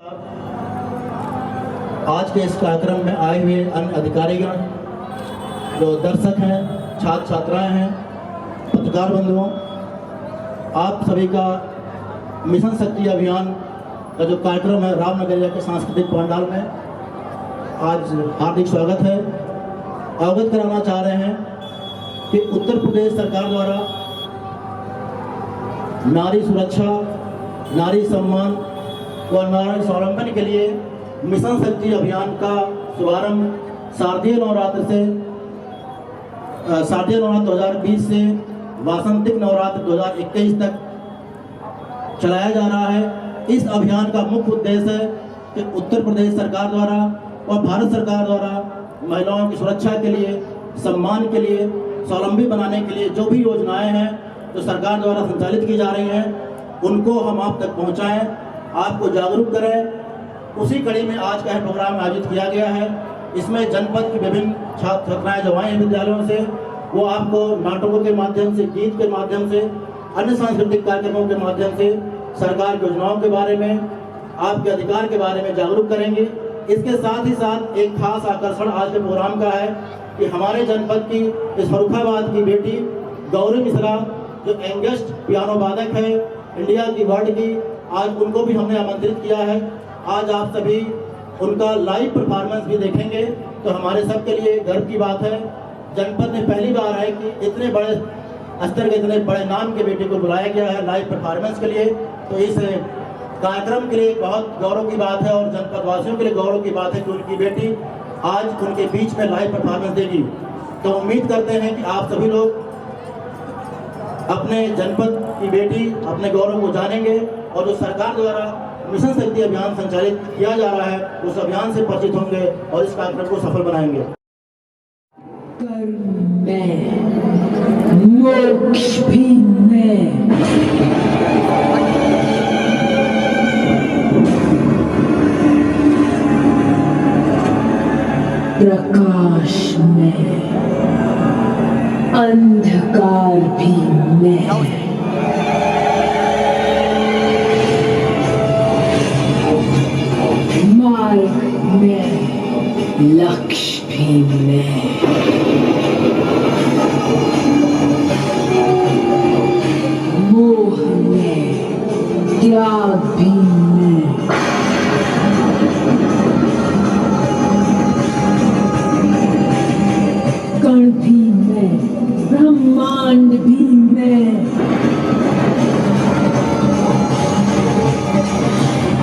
आज के इस कार्यक्रम में आए हुए अन्य अधिकारीगण, जो दर्शक हैं, छात्र छात्राएं हैं, पत्रकार बंधुओं, आप सभी का मिशन शक्ति अभियान का जो कार्यक्रम है रामनगरिया के सांस्कृतिक पंडाल में आज हार्दिक स्वागत है। अवगत कराना चाह रहे हैं कि उत्तर प्रदेश सरकार द्वारा नारी सुरक्षा, नारी सम्मान व नारी स्वावलंबन के लिए मिशन शक्ति अभियान का शुभारंभ शारदीय नवरात्र 2020 से वासंतिक नवरात्र 2021 तक चलाया जा रहा है। इस अभियान का मुख्य उद्देश्य है कि उत्तर प्रदेश सरकार द्वारा और भारत सरकार द्वारा महिलाओं की सुरक्षा के लिए, सम्मान के लिए, स्वावलंबी बनाने के लिए जो भी योजनाएं हैं जो सरकार द्वारा संचालित की जा रही हैं उनको हम आप तक पहुंचाएं, आपको जागरूक करें। उसी कड़ी में आज का यह प्रोग्राम आयोजित किया गया है। इसमें जनपद की विभिन्न छात्र छात्राएं जो आए हैं विद्यालयों से, वो आपको नाटकों के माध्यम से, गीत के माध्यम से, अन्य सांस्कृतिक कार्यक्रमों के माध्यम से सरकार की योजनाओं के बारे में, आपके अधिकार के बारे में जागरूक करेंगे। इसके साथ ही साथ एक खास आकर्षण आज के प्रोग्राम का है कि हमारे जनपद की इस फर्रुखाबाद की बेटी गौरी मिश्रा जो यंगेस्ट पियानो वादक है इंडिया की, वर्ल्ड की, आज उनको भी हमने आमंत्रित किया है। आज आप सभी उनका लाइव परफॉर्मेंस भी देखेंगे तो हमारे सब के लिए गर्व की बात है। जनपद में पहली बार है कि इतने बड़े स्तर के, इतने बड़े नाम के बेटे को बुलाया गया है लाइव परफॉर्मेंस के लिए। तो इस कार्यक्रम के लिए बहुत गौरव की बात है और जनपद वासियों के लिए गौरव की बात है कि उनकी बेटी आज उनके बीच में लाइव परफॉर्मेंस देगी। तो उम्मीद करते हैं कि आप सभी लोग अपने जनपद की बेटी, अपने गौरव को जानेंगे और जो सरकार द्वारा मिशन शक्ति अभियान संचालित किया जा रहा है उस अभियान से परिचित होंगे और इस कार्यक्रम को सफल बनाएंगे। मोक्ष भी मैं, प्रकाश में, अंधकार भी मैं, मार्ग में, लक्ष्य भी मैं, मोह में, त्याग भी मैं, कण भी मैं, ब्रह्मांड भी मैं,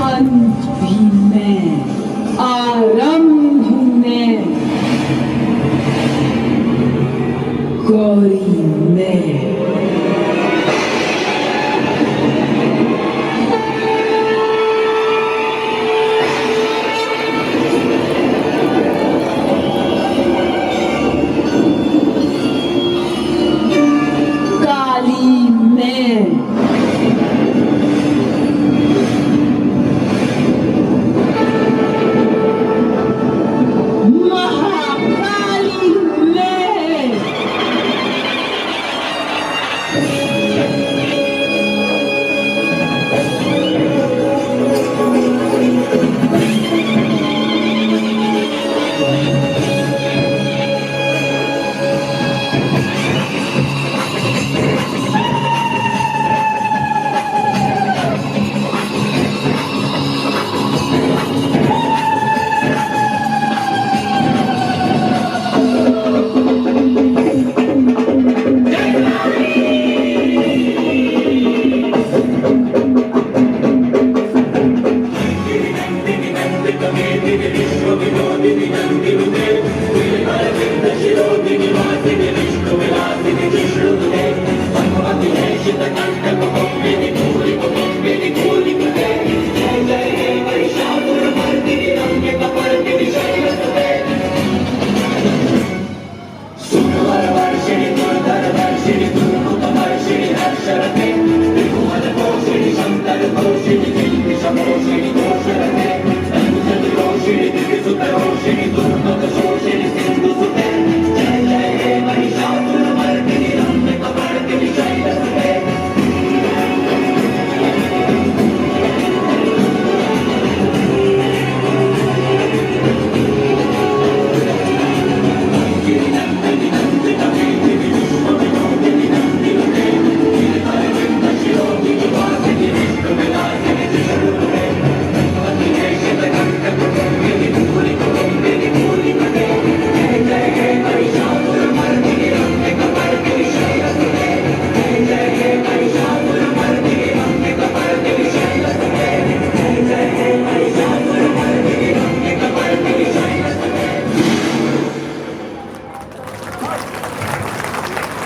अंत भी मैं, आरंभ मैं, गौरी मैं। काली मैं, महाकाली मैं,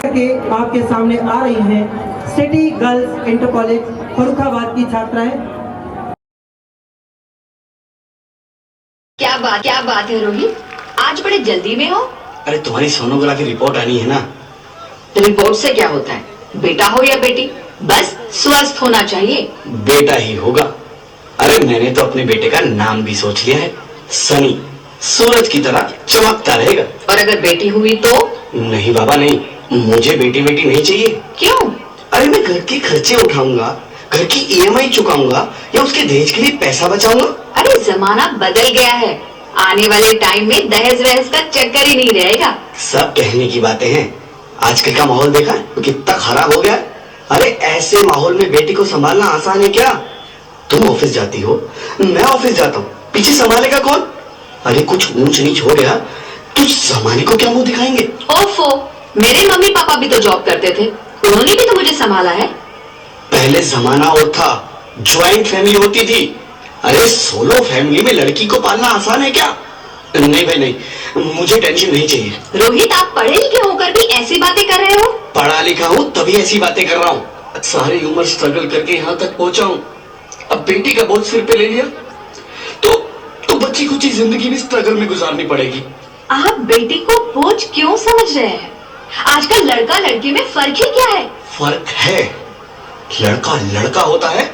के आपके सामने आ रही हैं city girls inter college Farrukhabad की छात्राएं। क्या बात है रोहित, आज बड़े जल्दी में हो? अरे तुम्हारी सोनोग्राफी रिपोर्ट आनी है ना। रिपोर्ट से क्या होता है, बेटा हो या बेटी, बस स्वस्थ होना चाहिए। बेटा ही होगा। अरे मैंने तो अपने बेटे का नाम भी सोच लिया है, सनी, सूरज की तरह चमकता रहेगा। और अगर बेटी हुई तो? नहीं बाबा नहीं, मुझे बेटी नहीं चाहिए। क्यों? अरे मैं घर के खर्चे उठाऊंगा, घर की ईएमआई चुकाऊंगा या उसके दहेज के लिए पैसा बचाऊंगा। अरे जमाना बदल गया है, आने वाले टाइम में दहेज वहेज का चक्कर ही नहीं रहेगा। सब कहने की बातें हैं, आजकल का माहौल देखा है कितना खराब हो गया है। अरे ऐसे माहौल में बेटी को संभालना आसान है क्या? तुम ऑफिस जाती हो, मैं ऑफिस जाता हूँ, पीछे संभालेगा कौन? अरे कुछ ऊंच नीच हो गया तो जमाने को क्या मुंह दिखाएंगे? ओफो, मेरे मम्मी पापा भी तो जॉब करते थे, उन्होंने भी तो मुझे संभाला है। पहले जमाना और था, ज्वाइंट फैमिली होती थी। अरे सोलो फैमिली में लड़की को पालना आसान है क्या? नहीं भाई नहीं, मुझे टेंशन नहीं चाहिए। रोहित, आप पढ़े लिखे होकर भी ऐसी बातें कर रहे हो? पढ़ा लिखा हूँ तभी ऐसी बातें कर रहा हूँ। सारी उम्र स्ट्रगल करके यहाँ तक पहुंचा हूँ, अब बेटी का बोझ सिर पे ले लिया तो बच्ची कुछ जिंदगी भी स्ट्रगल में गुजारनी पड़ेगी। आप बेटी को बोझ क्यों समझ रहे हैं? आजकल लड़का लड़की में फर्क ही क्या है? फर्क है, लड़का लड़का होता है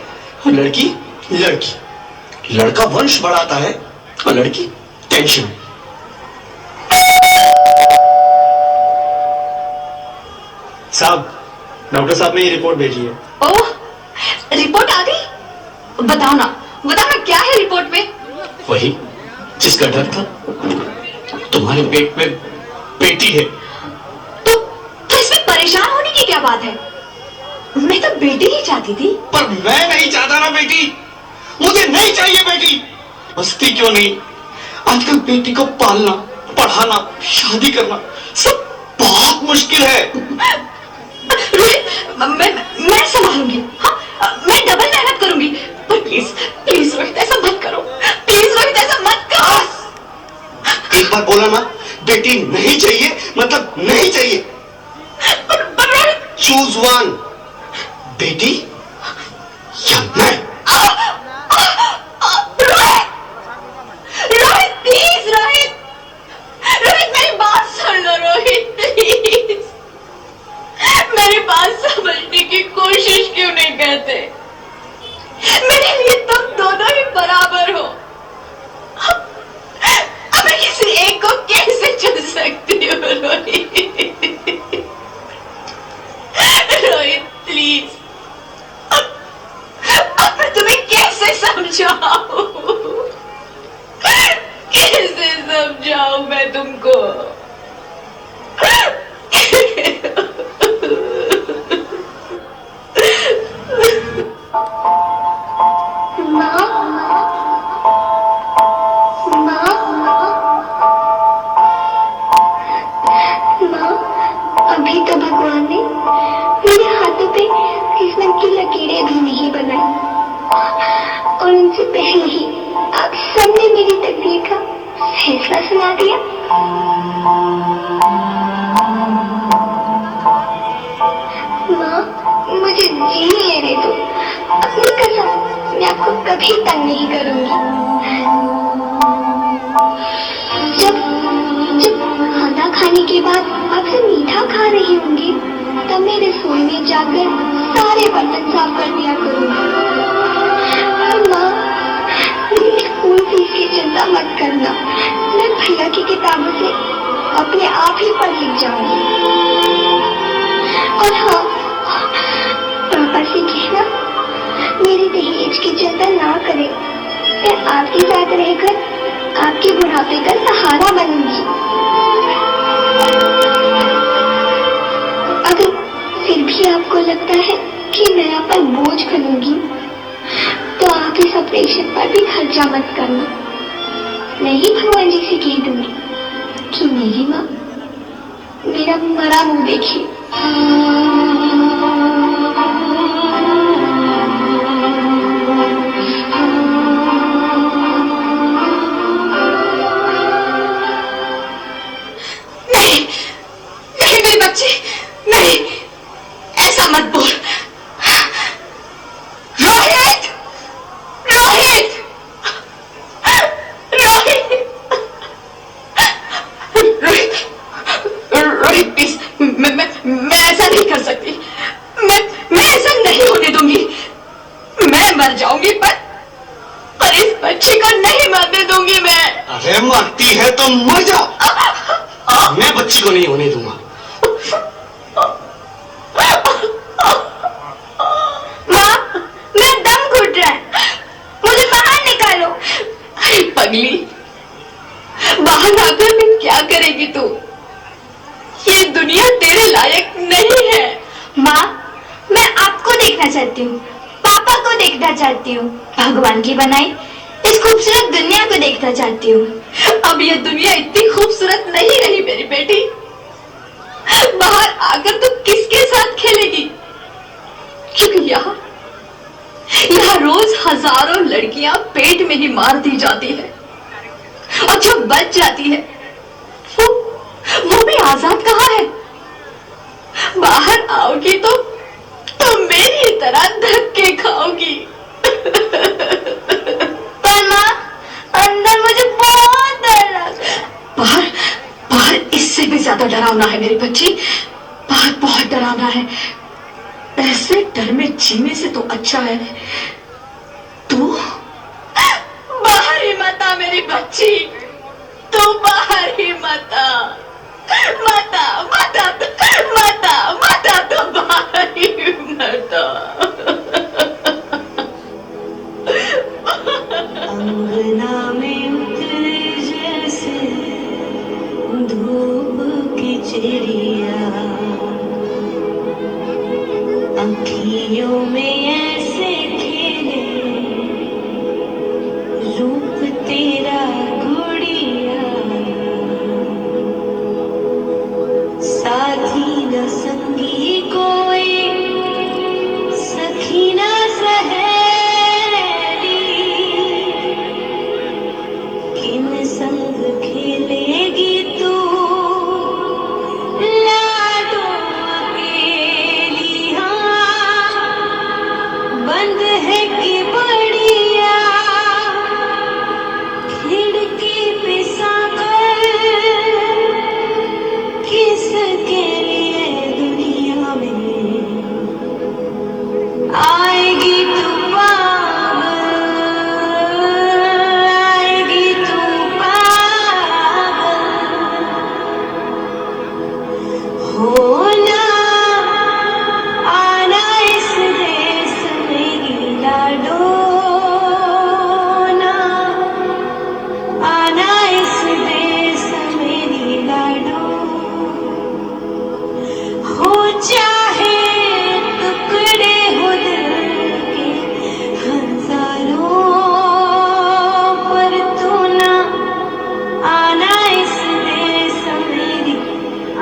और लड़की लड़की। लड़का वंश बढ़ाता है और लड़की टेंशन। साहब, डॉक्टर साहब ने ये रिपोर्ट भेजी है। ओह, रिपोर्ट आ गई? बताओ ना क्या है रिपोर्ट में? वही जिसका डर था, तुम्हारे पेट में बेटी है। तो इसमें परेशान होने की क्या बात है? मैं तो बेटी ही चाहती थी। पर मैं नहीं चाहता ना बेटी, मुझे नहीं चाहिए बेटी। मस्ती क्यों नहीं, आजकल बेटी को पालना, पढ़ाना, शादी करना सब बहुत मुश्किल है। मैं संभालूंगी, हाँ, मैं डबल मेहनत करूंगी, पर प्लीज रोहित ऐसा मत करो, प्लीज रोहित ऐसा मत करो। एक बार बोला ना, बेटी नहीं चाहिए मतलब नहीं चाहिए। पर रोहित, चूज वन, बेटी या मैं। रोहित प्लीज, रोहित मेरी बात सुन लो रोहित, प्लीज। मेरी बात समझने की कोशिश क्यों नहीं करते? मेरे लिए तुम दोनों ही बराबर हो। अब मैं किसी एक को कैसे चुन सकती हूँ रोहित? रोहित प्लीज, अब मैं तुम्हें कैसे समझाऊं? कैसे समझाऊं मैं तुमको? अभी तो भगवान ने मेरे हाथों पे किस्मत की लकीरें भी नहीं बनाई, और उनसे पहले ही आप सबने मेरी तकदीर का फैसला सुना दिया। माँ, मुझे जी लेने दो, अपनी कसम, मैं आपको कभी तंग नहीं करूंगी। जब खाना खाने के बाद आपसे मीठा खा रही होंगी, तब मैं रसोई में जाकर सारे बर्तन साफ कर दिया करूंगी। माँ, मेरी स्कूल फीस की चिंता मत करना, मैं भैया की किताबों से अपने आप ही पढ़ लिख जाऊंगी। और हाँ, पापा से कहना मेरी दहेज की चिंता ना करें, मैं आपके साथ रहकर आपके बुढ़ापे का सहारा बनूंगी। अगर फिर भी आपको लगता है कि मैं आप पर बोझ बनूंगी, तो आप इस ऑपरेशन पर भी खर्चा मत करना। मैं ही भगवान जी से कह दूंगी कि मेरी माँ मेरा मरा मुंह देखिए। नहीं, मेरी बच्ची, नहीं। रोहित प्लीज, मैं ऐसा नहीं कर सकती। मैं ऐसा नहीं होने दूंगी। मैं मर जाऊंगी पर इस बच्चे को नहीं मरने दूंगी मैं। अरे मरती है तो मर जा, मैं बच्ची को नहीं होने दूंगा। माँ, मेरा दम घुट रहा है, मुझे बाहर निकालो। अरे पगली, बाहर आकर भी क्या करेगी तू? ये दुनिया तेरे लायक नहीं है। माँ, मैं आपको देखना चाहती हूँ, पापा को देखना चाहती हूँ, भगवान की बनाई इस खूबसूरत दुनिया को देखना चाहती हूँ। अब ये दुनिया इतनी खूबसूरत नहीं रही मेरी बेटी। बाहर आकर तू किसके साथ खेलेगी? क्योंकि यहाँ रोज हजारों लड़कियां पेट में ही मार दी जाती है, और जो बच जाती है वो भी आजाद कहाँ है? बाहर आओगी तो मेरी तरह धक्के खाओगी। पर माँ, अंदर मुझे बहुत डर लग रहा है। बाहर इससे भी ज्यादा डरावना है मेरी बच्ची। बाहर बहुत डरावना है। ऐसे डर में जीने से तो अच्छा है तू बाहर ही मत आ मेरी बच्ची। तू बाहर ही मत आ, मत आ, मत आ, मत आ, मत आ, तू बाहर ही मत आ। अंगना में उतरे जैसे धूप की चिड़िया, अखियों में ऐसे खेले रूप तेरा गुड़िया, साथी न संगी कोई, सखी न सहेली, किन संग खेलेगी तू लाडो अकेली। हाँ, बंद है कि बढ़िया खिड़की पे सांकर, किसके लिए दुनिया में आएगी तू पागल, आएगी तू पागल। होना आना इस देश में लाडो, ना आना इस देश में लाडो। हो चाहे टुकड़े हो दिल के हजारों, पर तू ना आना इस देश मेरी,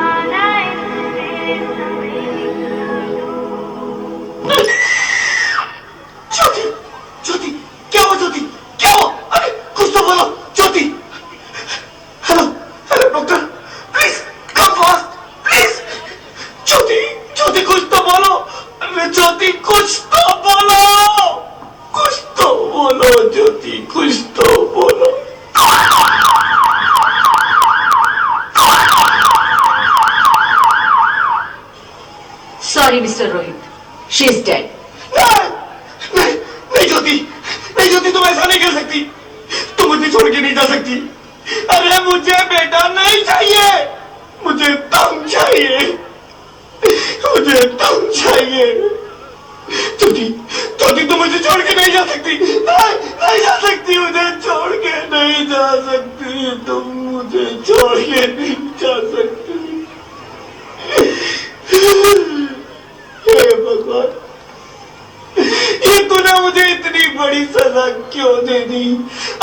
आना इस देश मेरी। ज्योति, ज्योति, क्या हुआ ज्योति, क्या हुआ? अरे कुछ तो बोलो Jyoti. Hello, hello doctor, please come fast, please. Jyoti, Jyoti कुछ तो बोलो। अरे ज्योति कुछ तो बोलो, कुछ तो बोलो ज्योति, कुछ तो बोलो। Sorry mister Rohit, she is dead. नहीं, नहीं ज्योति, नहीं ज्योति, तुम ऐसा नहीं कर सकती, तुम मुझे छोड़ के नहीं जा सकती। अरे मुझे बेटा नहीं चाहिए, मुझे तुम चाहिए, मुझे तुम चाहिए। ज्योति, ज्योति तुम मुझे छोड़ के नहीं जा सकती, नहीं, नहीं जा सकती, मुझे छोड़ के नहीं जा सकती, तुम मुझे छोड़ के नहीं जा सकती। हे भगवान, ये तूने मुझे इतनी बड़ी सजा क्यों दे दी?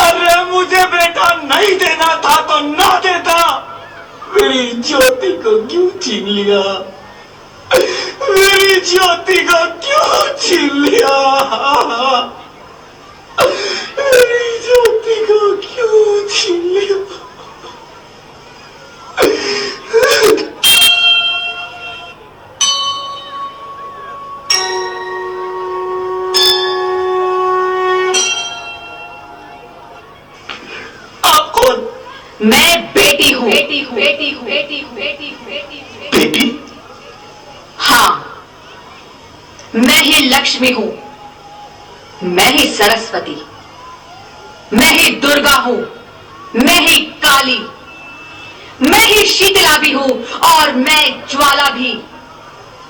अरे मुझे बेटा नहीं देना था तो ना देता, मेरी ज्योति को क्यों छीन लिया? मेरी ज्योति को क्यों छीन लिया? मेरी ज्योति को क्यों छीन लिया? मैं बेटी हूँ, बेटी हूँ, बेटी हूँ, बेटी हूँ, बेटी हूँ, बेटी हूँ। बेटी? हाँ, मैं ही लक्ष्मी हूं, मैं ही सरस्वती, मैं ही दुर्गा हूं, मैं ही काली, मैं ही शीतला भी हूं और मैं ज्वाला भी,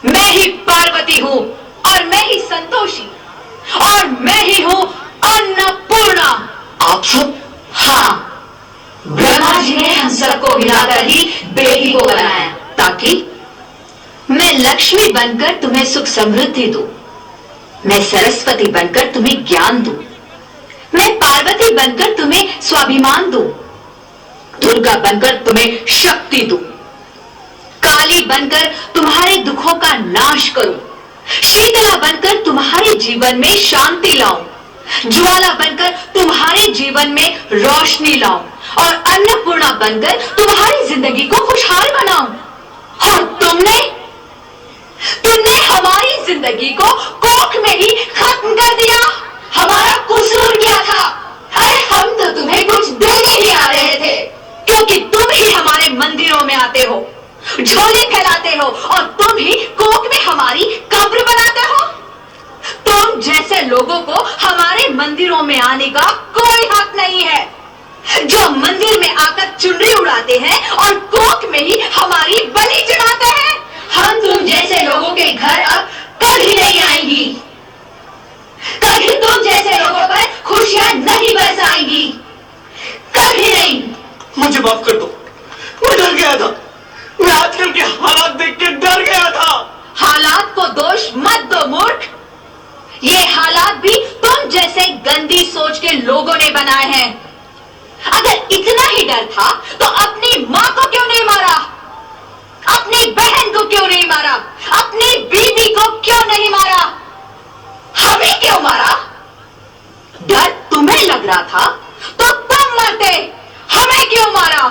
मैं ही पार्वती हूं और मैं ही संतोषी और मैं ही हूं अन्नपूर्णा। आप सब? हाँ, ब्रह्मा जी ने हम सबको मिलाकर ही बेटी को बनाया ताकि मैं लक्ष्मी बनकर तुम्हें सुख समृद्धि दूं, मैं सरस्वती बनकर तुम्हें ज्ञान दूं, मैं पार्वती बनकर तुम्हें स्वाभिमान दूं, दुर्गा बनकर तुम्हें शक्ति दूं, काली बनकर तुम्हारे दुखों का नाश करूं, शीतला बनकर तुम्हारे जीवन में शांति लाऊं, ज्वाला बनकर तुम्हारे जीवन में रोशनी लाऊं और अन्नपूर्णा बनकर तुम्हारी जिंदगी को खुशहाल बनाऊं। और तुमने हमारी जिंदगी को कोख में ही खत्म कर दिया। हमारा कसूर क्या था? अरे हम तो तुम्हें कुछ देने ही आ रहे थे, क्योंकि तुम ही हमारे मंदिरों में आते हो, झोले फैलाते हो और तुम ही कोख में हमारी कब्र बनाते हो। तुम जैसे लोगों को हमारे मंदिरों में आने का कोई हक नहीं है, जो मंदिर में आकर चुनरी उड़ाते हैं और कोख में ही हमारी बलि चढ़ाते हैं। हम तुम जैसे लोगों के घर अब कभी नहीं आएंगी, कभी तुम जैसे लोगों पर खुशियां नहीं बरसाएंगी, कभी नहीं। मुझे माफ कर दो, मैं डर गया था, मैं आजकल के हालात देख के डर गया था। हालात को दोष मत दो मूर्ख, ये हालात भी तुम जैसे गंदी सोच के लोगों ने बनाए हैं। अगर इतना ही डर था तो अपनी मां को क्यों नहीं मारा, अपनी बहन को क्यों नहीं मारा, अपनी बीवी को क्यों नहीं मारा, हमें क्यों मारा? डर तुम्हें लग रहा था तो तुम मरते, हमें क्यों मारा?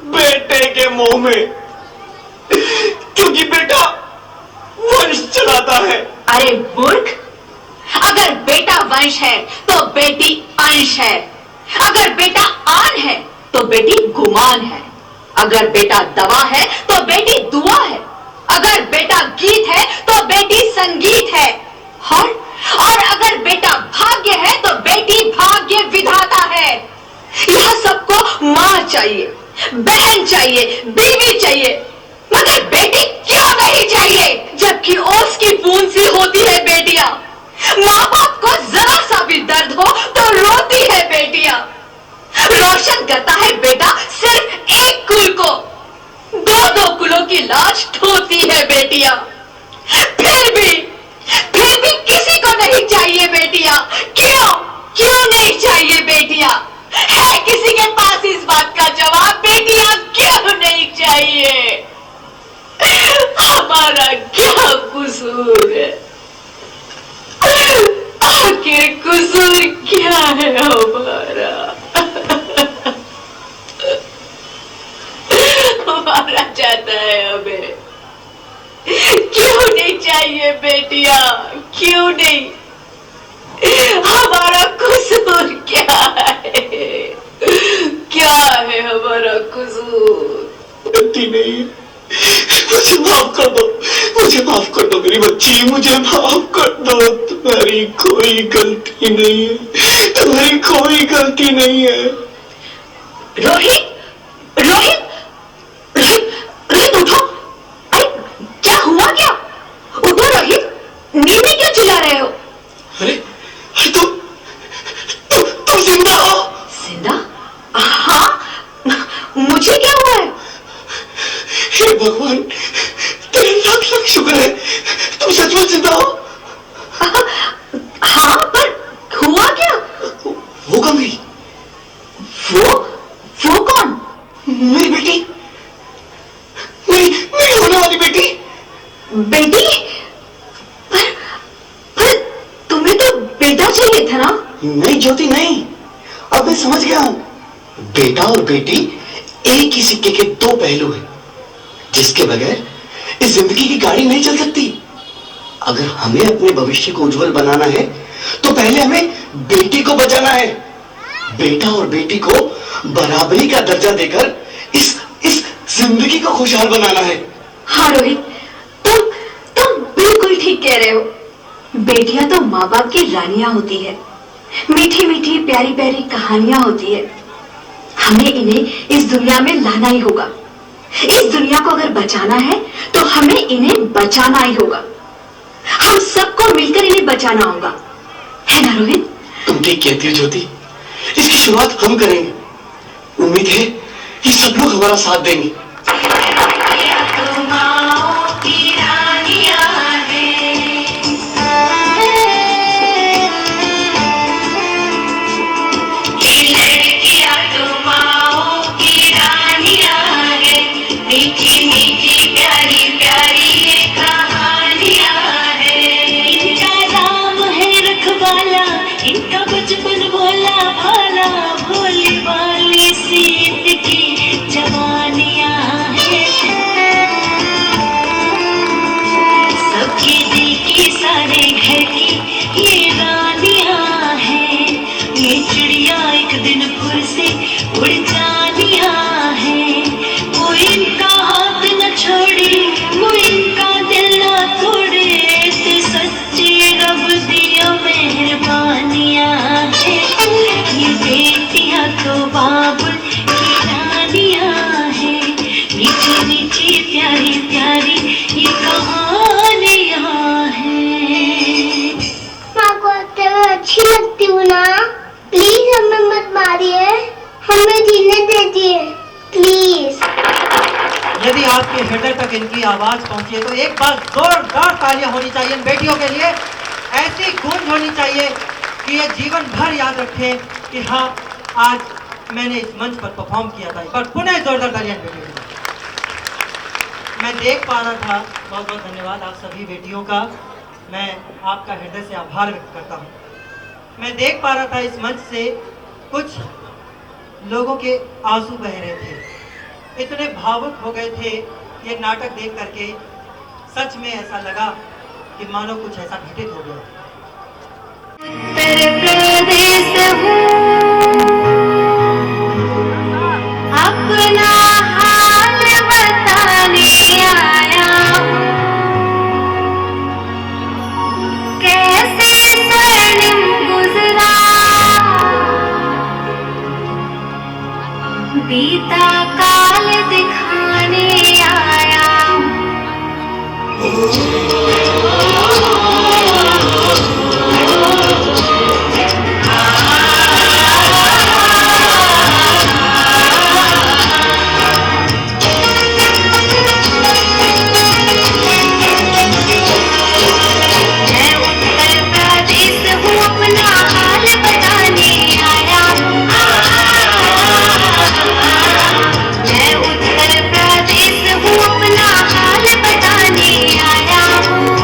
बेटे के मुंह में, क्योंकि बेटा वंश चलाता है। अरे मूर्ख, अगर बेटा वंश है तो बेटी अंश है, अगर बेटा आन है तो बेटी गुमान है, अगर बेटा दवा है तो बेटी दुआ है, अगर बेटा गीत है तो बेटी संगीत है, और अगर बेटा भाग्य है तो बेटी भाग्य विधाता है। यह सबको मां चाहिए, बहन चाहिए, बीवी चाहिए, मगर बेटी क्यों नहीं चाहिए? जबकि ओस की बूंद सी होती है बेटियां, माँ बाप को जरा सा भी दर्द हो तो रोती है बेटियां, रोशन करता है बेटा सिर्फ एक कुल को, दो कुलों की लाज ढोती है बेटियां। फिर भी किसी को नहीं चाहिए बेटियां। क्यों नहीं चाहिए बेटियां? है किसी के पास इस बात का जवाब? बेटियां क्यों नहीं चाहिए? हमारा क्या कसूर है? आखिर कसूर क्या है हमारा? हमारा चाहता है हमें। क्यों नहीं चाहिए बेटियां? क्यों नहीं? हमारा कसूर क्या है? क्या है हमारा कसूर? गलती नहीं, मुझे माफ कर दो, मुझे माफ कर दो मेरी बच्ची, मुझे माफ कर दो। तुम्हारी कोई गलती नहीं है, तुम्हारी कोई गलती नहीं है। रोहित, रोहित, रोहित, रोहित उठो। अरे क्या हुआ क्या? उठो रोहित, नींद में क्यों चिल्ला रहे हो? अरे तुम जिंदा हो? जिंदा? हाँ, मुझे क्या हुआ है? हे भगवान, तेरे लाख लाख शुक्र है, तुम सचमुच जिंदा हो। हाँ, पर हुआ क्या? वो कौन गई? वो कौन? मेरी बेटी, मेरी होने वाली बेटी। बेटी? पर तुम्हें तो बेटा चाहिए था ना? नहीं ज्योति नहीं, अब मैं समझ गया हूं। बेटा और बेटी एक ही सिक्के के दो पहलू हैं, जिसके बगैर इस जिंदगी की गाड़ी नहीं चल सकती। अगर हमें अपने भविष्य को उज्जवल बनाना है तो पहले हमें बेटी को बचाना है। बेटा और बेटी को बराबरी का दर्जा देकर इस जिंदगी को खुशहाल बनाना है। हाँ रोहित, तुम बिल्कुल ठीक कह रहे हो। बेटियां तो माँ बाप की रानियां होती है, मीठी मीठी प्यारी प्यारी कहानियां होती है। हमें इन्हें इस दुनिया में लाना ही होगा। इस दुनिया को अगर बचाना है तो हमें इन्हें बचाना ही होगा। हम सबको मिलकर इन्हें बचाना होगा, है ना रोहित? तुम ठीक कहती हो ज्योति, इसकी शुरुआत हम करेंगे। उम्मीद है कि सब लोग हमारा साथ देंगे। मीठी मीठी प्यारी प्यारी ये कहानियां हैं। इनका नाम है रखवाला, इनका बचपन भोला भाला, भोली भाली सी इनकी जवानियां हैं। सबके दिल की सारे घर की ये रानियां हैं। ये चिड़िया एक दिन फुर से उड़ जानियां हैं। कोई इनका हाथ न छोड़े, कोई इनका दिल न तोड़े, तो सच्चे रब दिया मेहरबानियां हैं। ये बेटियां तो बाबुल की रानियां हैं। मीठी मीठी प्यारी प्यारी ये कहानियां हैं। माँ को लगता है अच्छी लगती हूँ ना, प्लीज हमें मत मारिए, हमें जीने दीजिए प्लीज। यदि आपके हृदय तक इनकी आवाज पहुंचे तो एक बार जोरदार तालियां होनी चाहिए इन बेटियों के लिए। ऐसी गूंज होनी चाहिए कि ये जीवन भर याद रखें कि हाँ, आज मैंने इस मंच पर परफॉर्म किया था। पर पुनः जोरदार तालियां बेटियों के लिए। मैं देख पा रहा था, बहुत बहुत धन्यवाद आप सभी बेटियों का, मैं आपका हृदय से आभार व्यक्त करता हूँ। मैं देख पा रहा था इस मंच से कुछ लोगों के आंसू बह रहे थे, इतने भावुक हो गए थे ये नाटक देख करके। सच में ऐसा लगा कि मानो कुछ ऐसा घटित हो गया। उत्तर प्रदेश हूँ, अपना हाल बताने आया हूँ। कैसे स्वर्णिम गुजरा बीता काल दिखाने आया हूँ। मैं उत्तर प्रदेश हूँ, अपना हाल बताने आया हूँ।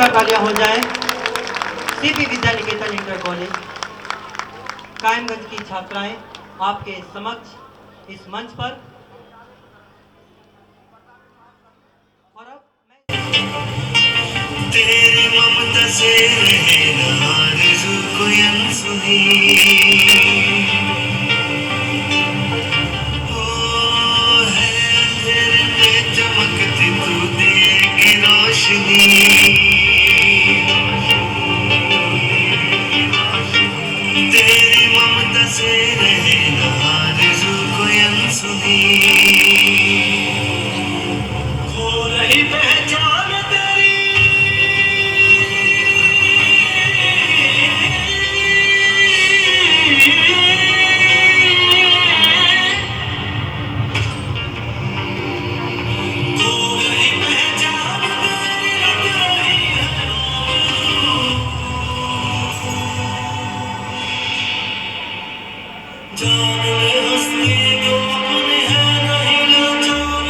जोरदार तालियां हो जाए। CP Vidya Niketan inter college Kaimganj की छात्राएं आपके समक्ष इस मंच पर। और अब तेरी ममता से आरज़ू कोई अनसुनी, ओ है अंधेरे में चमकती तू दिए की रोशनी। तेरी ममता से आरज़ू कोई अनसुनी, खो रही पहचान तेरी, जान ले हंसती जो अपने है नहीं लाचार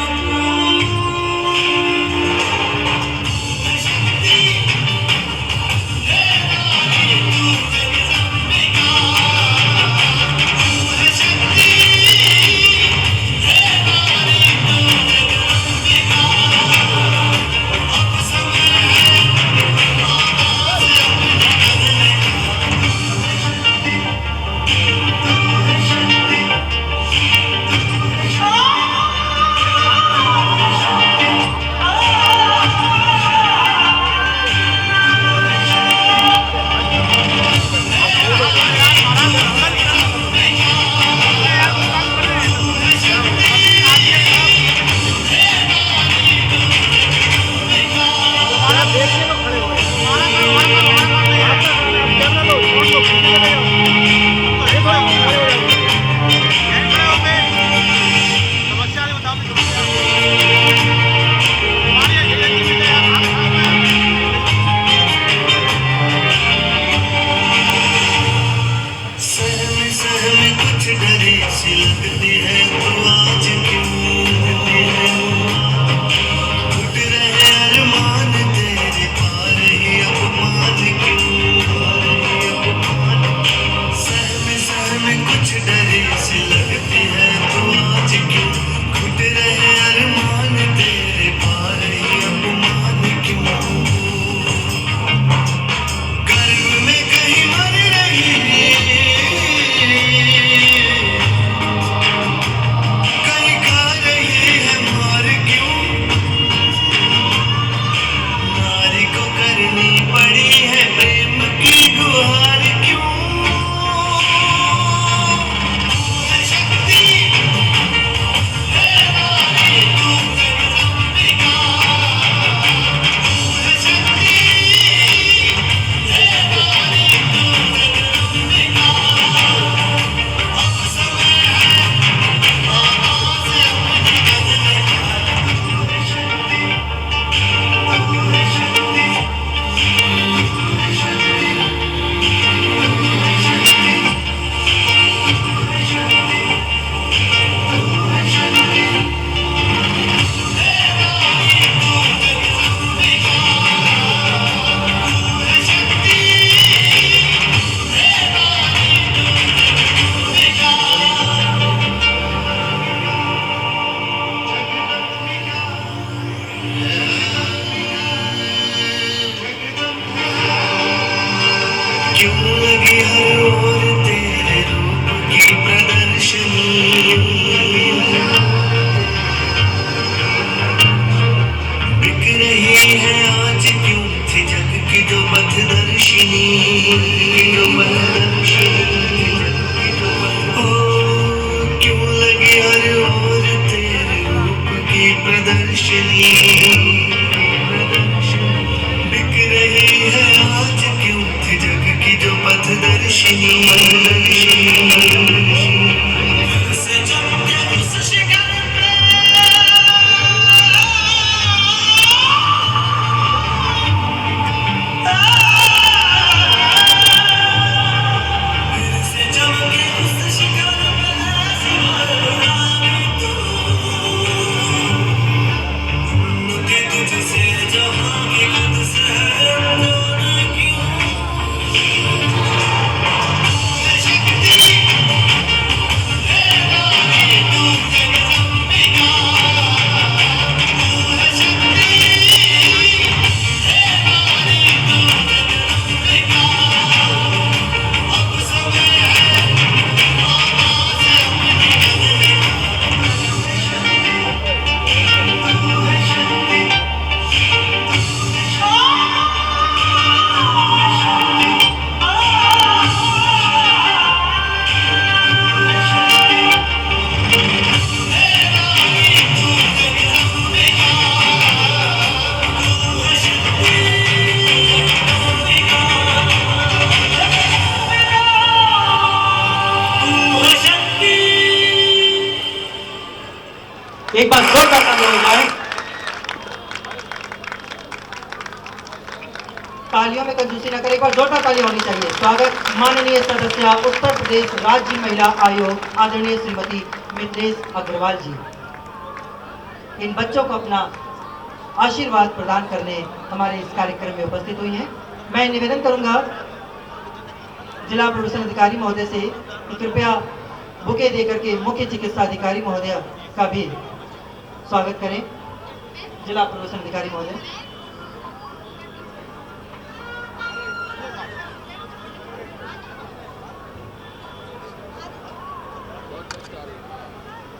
सहम कुछ डरे सी लगती है तो आज क्यों टूट रहे अरमान तेरे पार ही अपमान क्यों। सहम कुछ डरे सी लगती है तो आज क्यों टूट रहे अरमान तेरे पार ही अपमान क्यों। गर्भ में कहीं मर रही कहीं खा रही है मार क्यों। नारी को करनी पड़ी है प्रेम की गुहार क्यों। शक्ति क्यों लगी हर ओर तेरे रूप की प्रदर्शनी। बिक रही है आज क्यों थी जग की जो पथदर्शिनी। ओ क्यों लगी हर ओर तेरे रूप की प्रदर्शनी। बिक रही है आज क्यों थी जग की जो पथदर्शिनी। से चमके उस शिखर पे से चमके उस शिखर पे ऐसी मरना भी तू। तालियों में कंजूसी न करें। एक बार जोरदार ताली होनी चाहिए। स्वागत माननीय सदस्य उत्तर प्रदेश राज्य महिला आयोग आदरणीय श्रीमती मित्रेश अग्रवाल जी। इन बच्चों को अपना आशीर्वाद प्रदान करने हमारे इस कार्यक्रम में उपस्थित हुई हैं। मैं निवेदन करूंगा जिला प्रशासन अधिकारी महोदय से कि कृपया बुके देकर के मुख्य चिकित्सा अधिकारी महोदय का भी स्वागत करें। जिला प्रशासन अधिकारी महोदय।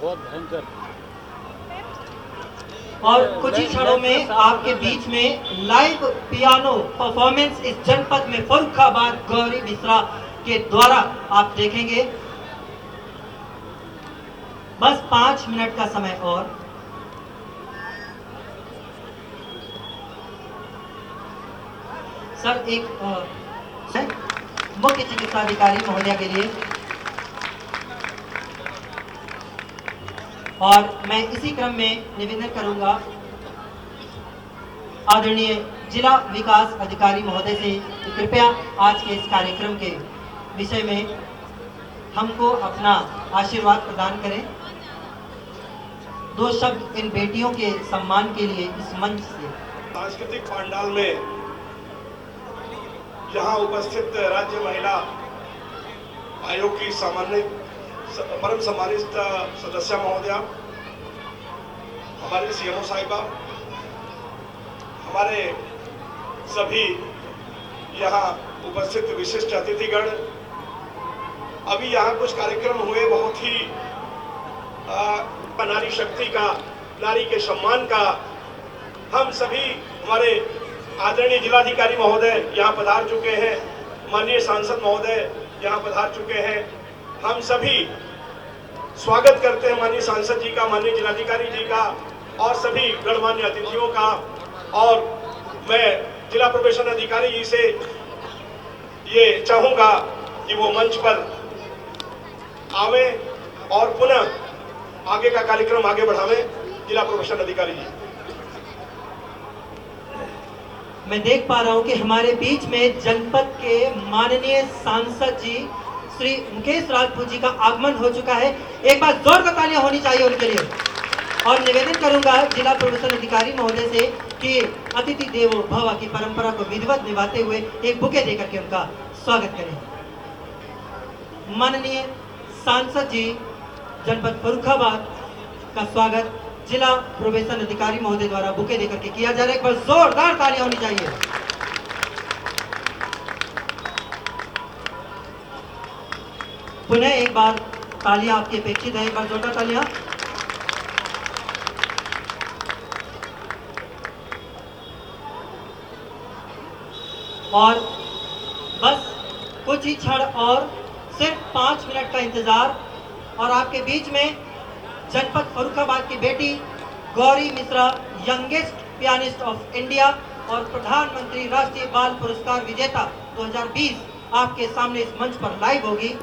बहुत भयंकर। और कुछ ही क्षणों में आपके बीच में लाइव पियानो परफॉर्मेंस इस जनपद में फर्रुखाबाद गौरी मिश्रा के द्वारा आप देखेंगे। बस 5 मिनट का समय और। सर एक मुख्य चिकित्सा अधिकारी महोदया के लिए। और मैं इसी क्रम में निवेदन करूंगा आदरणीय जिला विकास अधिकारी महोदय से कि कृपया आज के इस कार्यक्रम के विषय में हमको अपना आशीर्वाद प्रदान करें। 2 शब्द इन बेटियों के सम्मान के लिए इस मंच से। सांस्कृतिक पंडाल में यहाँ उपस्थित राज्य महिला आयोग की परम सम्मानित सदस्य महोदया, हमारे सीएमओ साहिबा, हमारे सभी यहाँ उपस्थित विशिष्ट अतिथिगण, अभी यहाँ कुछ कार्यक्रम हुए बहुत ही नारी शक्ति का, नारी के सम्मान का। हम सभी हमारे आदरणीय जिलाधिकारी महोदय यहाँ पधार चुके हैं, माननीय सांसद महोदय यहाँ पधार चुके हैं। हम सभी स्वागत करते हैं माननीय सांसद जी का, माननीय जिलाधिकारी जी का और सभी गणमान्य अतिथियों का। और मैं जिला प्रोबेशन अधिकारी जी से ये चाहूँगा कि वो मंच पर आवे और पुनः आगे का कार्यक्रम आगे बढ़ावें। जिला प्रोबेशन अधिकारी जी। मैं देख पा रहा हूं कि हमारे बीच में जनपद के माननीय सांसद जी श्री मुकेश राजपूत जी का आगमन हो चुका है। एक बार जोरदार तालियां होनी चाहिए उनके लिए। और निवेदन करूंगा जिला प्रशासन अधिकारी महोदय से कि अतिथि देवो भव की परंपरा को विधिवत निभाते हुए एक बुके देकर के उनका स्वागत करें। माननीय सांसद जी जनपद फर्रुखाबाद का स्वागत जिला प्रोबेशन अधिकारी महोदय द्वारा बुके देकर के किया जा रहा है। एक बार जोरदार तालियां होनी चाहिए। पुनः एक बार तालियां आपकी अपेक्षित है। एक बार जोरदार तालियां। और बस कुछ ही क्षण और, सिर्फ 5 मिनट का इंतजार और आपके बीच में जनपद फर्रुखाबाद की बेटी Gauri Mishra, youngest pianist of India और प्रधानमंत्री राष्ट्रीय बाल पुरस्कार विजेता 2020 आपके सामने इस मंच पर लाइव होगी।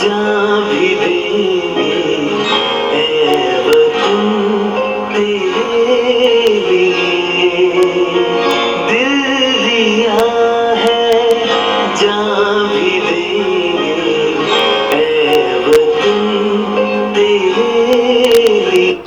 जहाँ भी देंगे ऐ वतन तेरे लिए दिल दिया है जहाँ भी देंगे ऐ वतन तेरे लिए।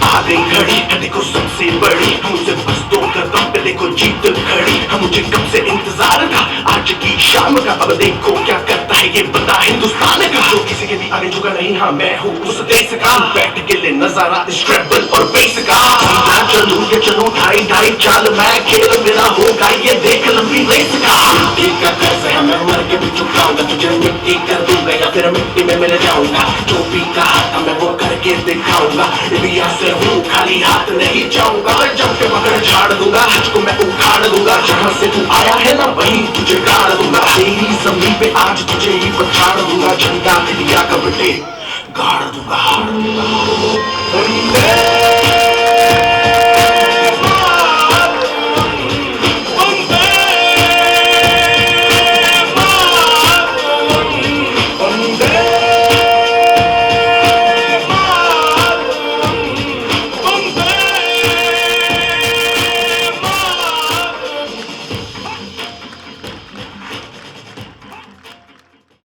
आ गई घड़ी देखो सबसे बड़ी, मुझे बस 2 कदम पे देखो जीत खड़ी। हम मुझे कब से इंतजार था आज की शाम का, अब देखो क्या करता है ये बंदा हिंदुस्तान का। जो किसी के भी आगे झुका नहीं, हाँ मैं हूँ उस देश का। बैठ के ले नजारा स्ट्रेबल और बेस का। चलूं ये चलूं ढाई ढाई चाल, मैं खेल मेरा होगा ये देख लंबी रेस का। मिट्टी का कर्ज है मैं मर के भी चुकाऊंगा, तुझे मिट्टी कर दूंगा या फिर मिट्टी में मिल जाऊंगा। जो भी कहा था मैं वो करके दिखाऊंगा, इंडिया से हूँ खाली हाथ नहीं जाऊंगा। मैं जम के पकड़ झाड़ दूंगा, तुझको मैं उखाड़ दूंगा। जहाँ से तू आया है ना वहीं तुझे गाड़ दूंगा। तेरी जमीन पे आज तुझे ही पछाड़ दूंगा। झंडा इंडिया का बटे गाड़ दूंगा।